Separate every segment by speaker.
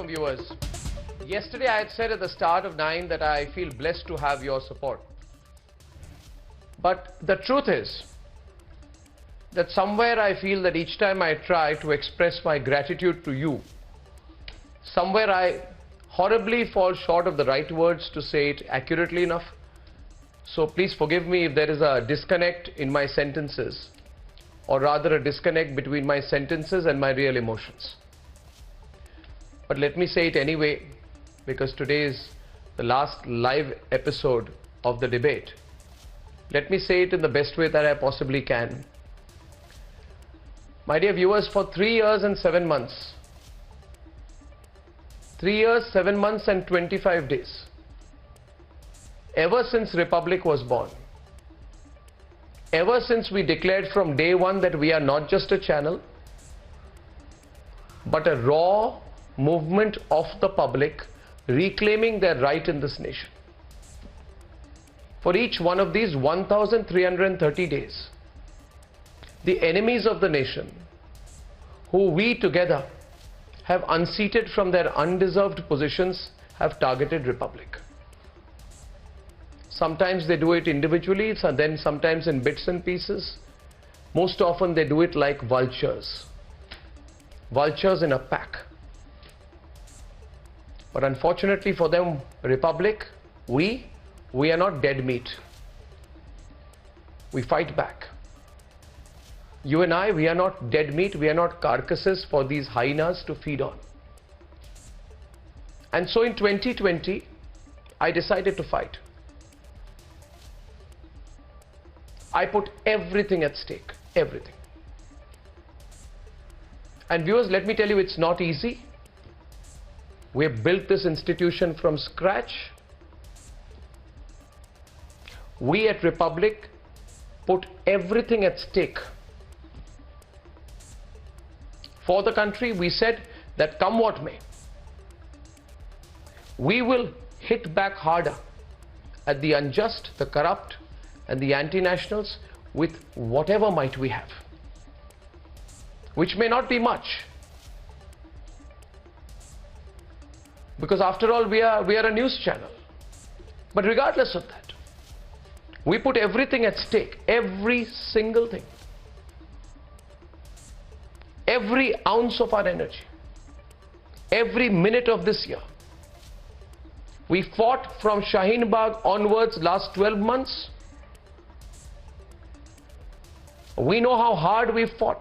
Speaker 1: welcome viewers. Yesterday I had said at the start of 9 that I feel blessed to have your support. But the truth is that somewhere I feel that each time I try to express my gratitude to you, somewhere I horribly fall short of the right words to say it accurately enough. So please forgive me if there is a disconnect in my sentences, or rather a disconnect between my sentences and my real emotions. But let me say it anyway, because today is the last live episode of the debate. Let me say it in the best way that I possibly can. My dear viewers, for 3 years and 7 months, 3 years, 7 months and 25 days, ever since Republic was born, ever since we declared from day one that we are not just a channel, but a raw movement of the public reclaiming their right in this nation. For each one of these 1,330 days, the enemies of the nation, who we together have unseated from their undeserved positions, have targeted Republic. Sometimes they do it individually, then sometimes in bits and pieces. Most often they do it like vultures. Vultures in a pack. But unfortunately for them, Republic, we are not dead meat. We fight back. You and I, we are not dead meat, we are not carcasses for these hyenas to feed on. And so in 2020, I decided to fight. I put everything at stake, everything. And viewers, let me tell you, it's not easy. We have built this institution from scratch. We at Republic put everything at stake. For the country, we said that come what may, we will hit back harder at the unjust, the corrupt, and the anti-nationals with whatever might we have, which may not be much, because after all we are a news channel. But regardless of that, we put everything at stake, every single thing, every ounce of our energy, every minute of this year. We fought from Shaheen Bagh onwards last 12 months. We know how hard we fought.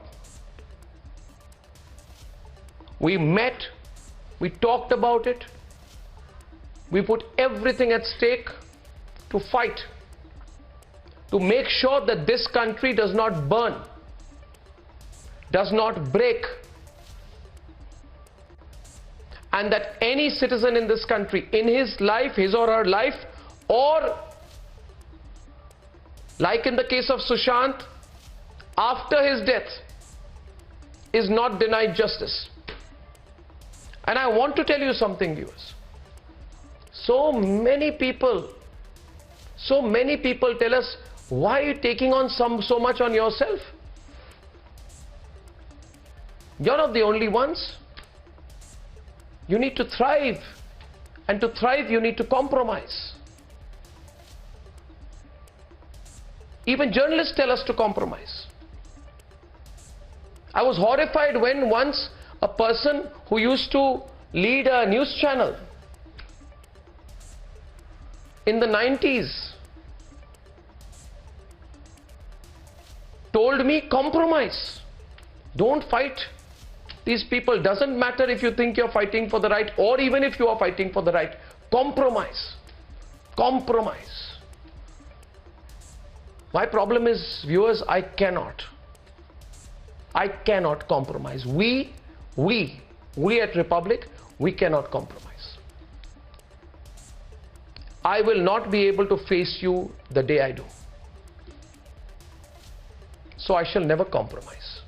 Speaker 1: We met, we talked about it. We put everything at stake to fight, to make sure that this country does not burn, does not break, and that any citizen in this country, in his life, his or her life, or like in the case of Sushant, after his death, is not denied justice. And I want to tell you something, viewers. So many people tell us, why are you taking on so much on yourself? You're not the only ones. You need to thrive. And to thrive, you need to compromise. Even journalists tell us to compromise. I was horrified when once a person who used to lead a news channel in the 90s told me, compromise. Don't fight these people. Doesn't matter if you think you're fighting for the right, or even if you are fighting for the right. Compromise. Compromise. My problem is, viewers, I cannot compromise. We at Republic, we cannot compromise. I will not be able to face you the day I do. So I shall never compromise.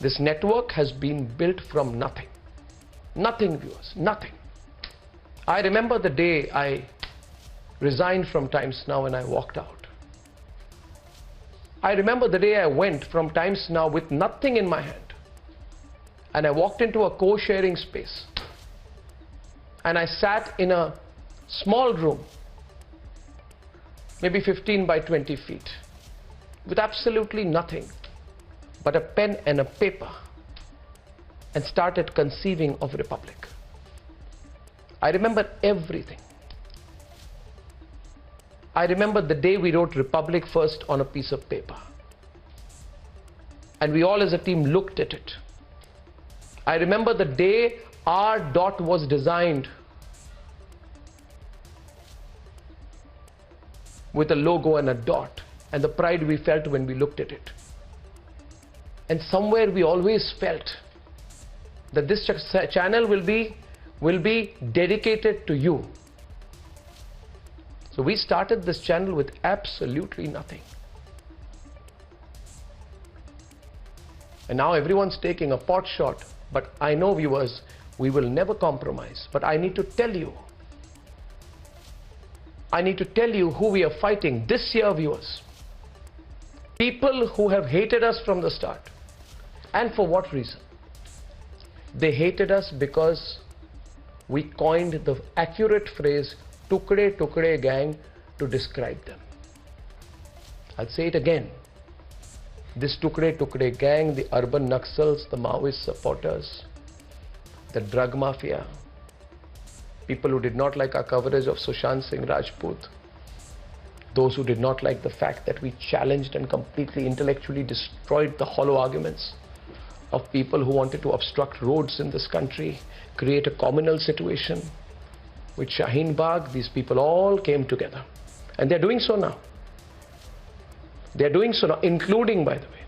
Speaker 1: This network has been built from nothing. Nothing, viewers, nothing. I remember the day I resigned from Times Now and I walked out. I remember the day I went from Times Now with nothing in my hand. and I walked into a co-sharing space. And I sat in a small room, maybe 15 by 20 feet, with absolutely nothing but a pen and a paper, and started conceiving of Republic. I remember everything. I remember the day we wrote Republic first on a piece of paper. And we all as a team looked at it. I remember the day our dot was designed with a logo and a dot, and the pride we felt when we looked at it. And somewhere we always felt that this channel will be dedicated to you. So we started this channel with absolutely nothing. And now everyone's taking a pot shot, but I know, viewers, we will never compromise. But I need to tell you who we are fighting this year, viewers. People who have hated us from the start. And for what reason? They hated us because we coined the accurate phrase Tukde Tukde gang to describe them. I'll say it again. This Tukde Tukde gang, the urban Naxals, the Maoist supporters, the drug mafia, people who did not like our coverage of Sushant Singh Rajput, those who did not like the fact that we challenged and completely intellectually destroyed the hollow arguments of people who wanted to obstruct roads in this country, create a communal situation with Shaheen Bagh. These people all came together, and they're doing so now. They're doing so now, including, by the way,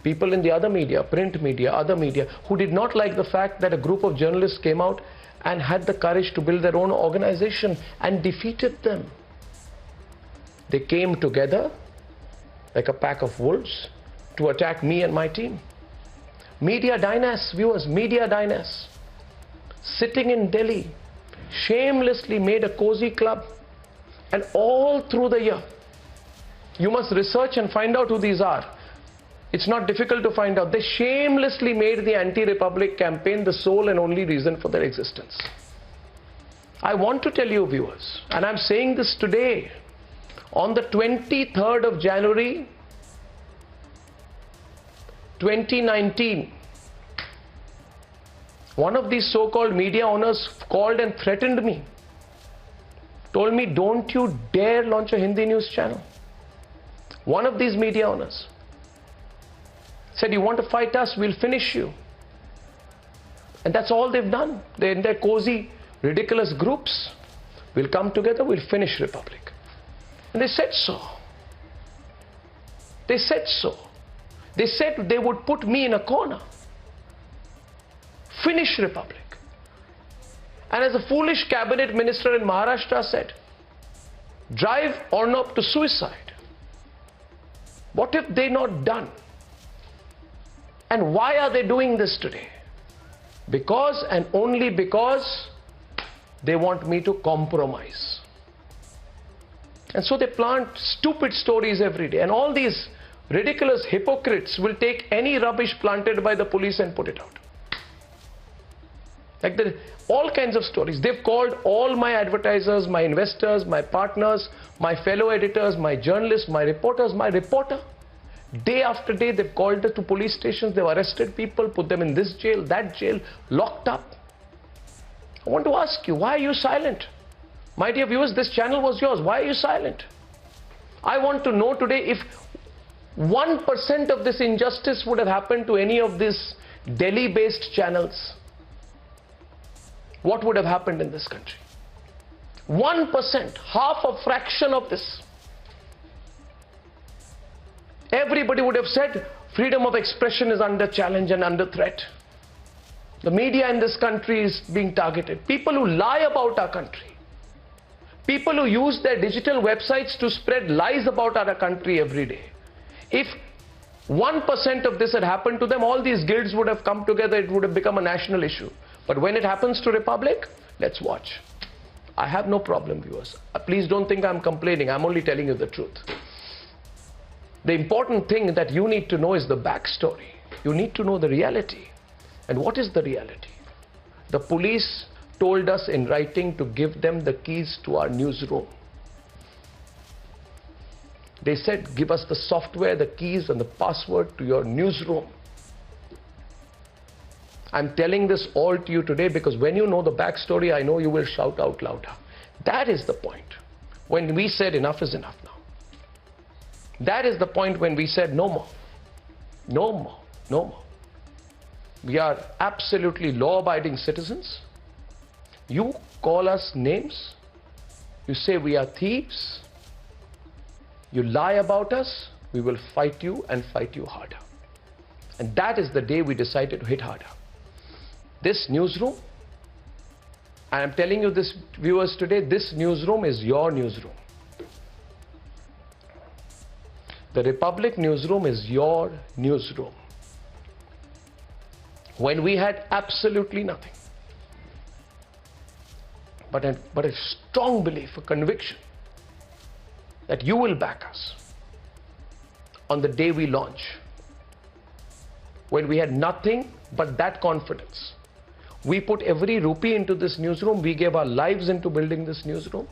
Speaker 1: people in the other media, print media, other media, who did not like the fact that a group of journalists came out and had the courage to build their own organization and defeated them. They came together like a pack of wolves to attack me and my team. Media dynasts, viewers, media dynasts, sitting in Delhi, shamelessly made a cozy club, and all through the year, you must research and find out who these are. It's not difficult to find out. They shamelessly made the anti-Republic campaign the sole and only reason for their existence. I want to tell you, viewers, and I'm saying this today, on the 23rd of January 2019, one of these so-called media owners called and threatened me, told me, don't you dare launch a Hindi news channel. One of these media owners said, you want to fight us, we'll finish you. And that's all they've done. They're in their cozy, ridiculous groups. We'll come together, we'll finish Republic. And they said so. They said so. They said they would put me in a corner. Finish Republic. And as a foolish cabinet minister in Maharashtra said, drive Arnab to suicide. What have they not done? And why are they doing this today? Because and only because they want me to compromise. And so they plant stupid stories every day. And all these ridiculous hypocrites will take any rubbish planted by the police and put it out. Like all kinds of stories. They've called all my advertisers, my investors, my partners, my fellow editors, my journalists, my reporters, my reporter. Day after day, they've called us to police stations. They've arrested people, put them in this jail, that jail, locked up. I want to ask you, why are you silent? My dear viewers, this channel was yours. Why are you silent? I want to know today if 1% of this injustice would have happened to any of these Delhi-based channels. What would have happened in this country? 1%, half a fraction of this. Everybody would have said freedom of expression is under challenge and under threat. The media in this country is being targeted. People who lie about our country. People who use their digital websites to spread lies about our country every day. If 1% of this had happened to them, all these guilds would have come together, it would have become a national issue. But when it happens to Republic, let's watch. I have no problem, viewers. Please don't think I'm complaining. I'm only telling you the truth. The important thing that you need to know is the backstory. You need to know the reality. And what is the reality? The police told us in writing to give them the keys to our newsroom. They said, give us the software, the keys and the password to your newsroom. I'm telling this all to you today because when you know the backstory, I know you will shout out louder. That is the point when we said enough is enough now. That is the point when we said no more. No more. No more. We are absolutely law-abiding citizens. You call us names. You say we are thieves. You lie about us. We will fight you and fight you harder. And that is the day we decided to hit harder. This newsroom, and I'm telling you this, viewers, today, this newsroom is your newsroom. The Republic newsroom is your newsroom. When we had absolutely nothing, but a strong belief, a conviction that you will back us on the day we launch. When we had nothing but that confidence, we put every rupee into this newsroom. We gave our lives into building this newsroom.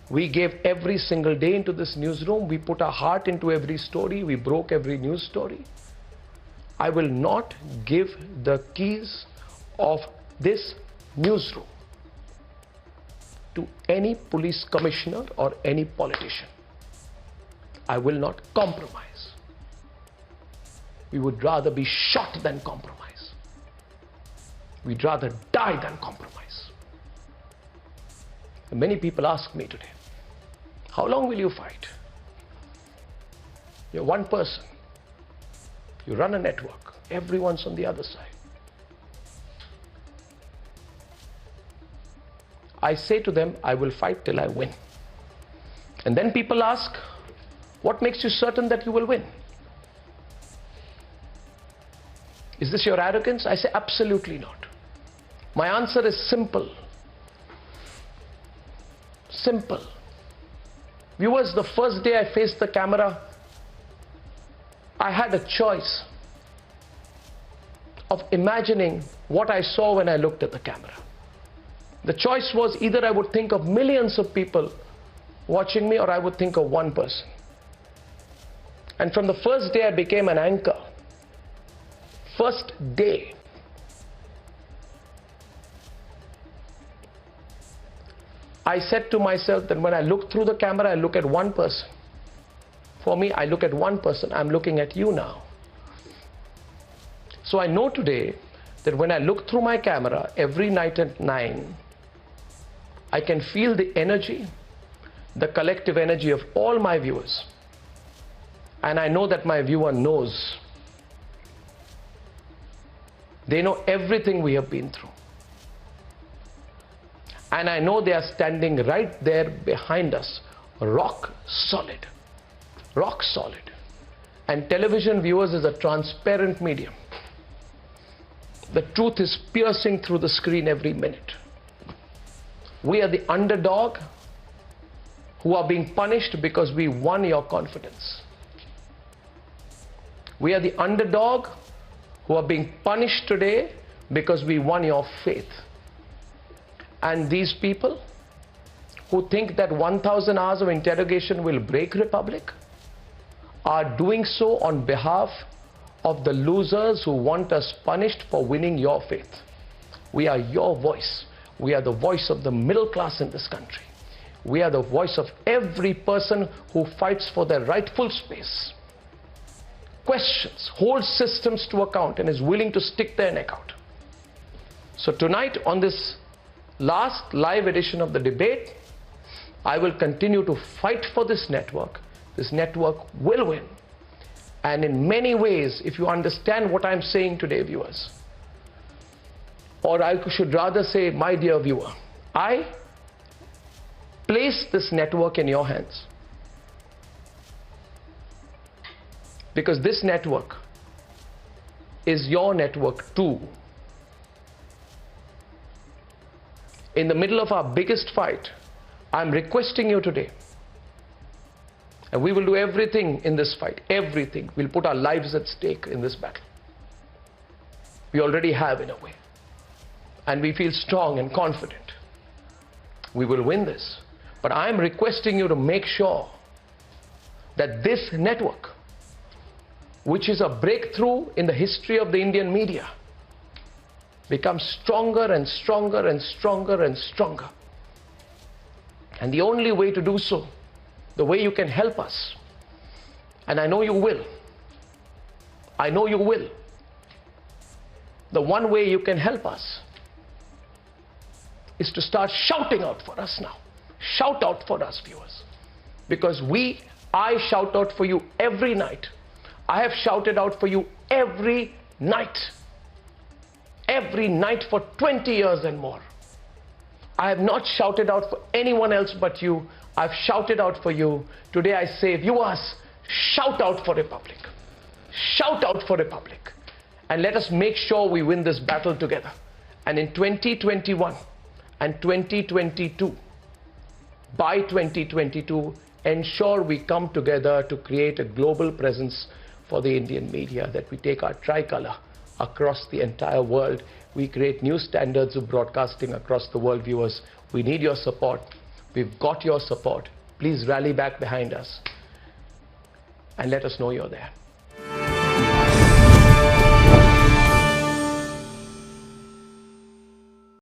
Speaker 1: We gave every single day into this newsroom. We put our heart into every story. We broke every news story. I will not give the keys of this newsroom to any police commissioner or any politician. I will not compromise. We would rather be shot than compromise. We'd rather die than compromise. And many people ask me today, how long will you fight? You're one person. You run a network. Everyone's on the other side. I say to them, I will fight till I win. And then people ask, what makes you certain that you will win? Is this your arrogance? I say, absolutely not. My answer is simple. Simple. Viewers, the first day I faced the camera, I had a choice of imagining what I saw when I looked at the camera. The choice was either I would think of millions of people watching me or I would think of one person. And from the first day I became an anchor. First day. I said to myself that when I look through the camera, I look at one person. For me, I look at one person. I'm looking at you now. So I know today that when I look through my camera every night at 9, I can feel the energy, the collective energy of all my viewers. And I know that my viewer knows. They know everything we have been through. And I know they are standing right there behind us, rock solid. Rock solid. And television, viewers, is a transparent medium. The truth is piercing through the screen every minute. We are the underdog who are being punished because we won your confidence. We are the underdog who are being punished today because we won your faith. And these people who think that 1,000 hours of interrogation will break Republic are doing so on behalf of the losers who want us punished for winning your faith. We are your voice. We are the voice of the middle class in this country. We are the voice of every person who fights for their rightful space, questions, holds systems to account, and is willing to stick their neck out. So tonight, on this last live edition of the debate, I will continue to fight for this network. This network will win. And in many ways, if you understand what I'm saying today, viewers, or I should rather say, my dear viewer, I place this network in your hands. Because this network is your network too. In the middle of our biggest fight, I'm requesting you today, and we will do everything in this fight, everything. We'll put our lives at stake in this battle. We already have in a way. And we feel strong and confident. We will win this. But I am requesting you to make sure that this network, which is a breakthrough in the history of the Indian media, becomes stronger and stronger and stronger and stronger. And the only way to do so, the way you can help us, and I know you will, I know you will, the one way you can help us is to start shouting out for us now. Shout out for us, viewers. Because I shout out for you every night. I have shouted out for you every night. Every night for 20 years and more. I have not shouted out for anyone else but you. I've shouted out for you. Today I say, viewers, shout out for Republic. Shout out for Republic. And let us make sure we win this battle together. And in 2021 and 2022, by 2022, ensure we come together to create a global presence for the Indian media, that we take our tricolor across the entire world. We create new standards of broadcasting across the world, viewers. We need your support. We've got your support. Please rally back behind us and let us know you're there.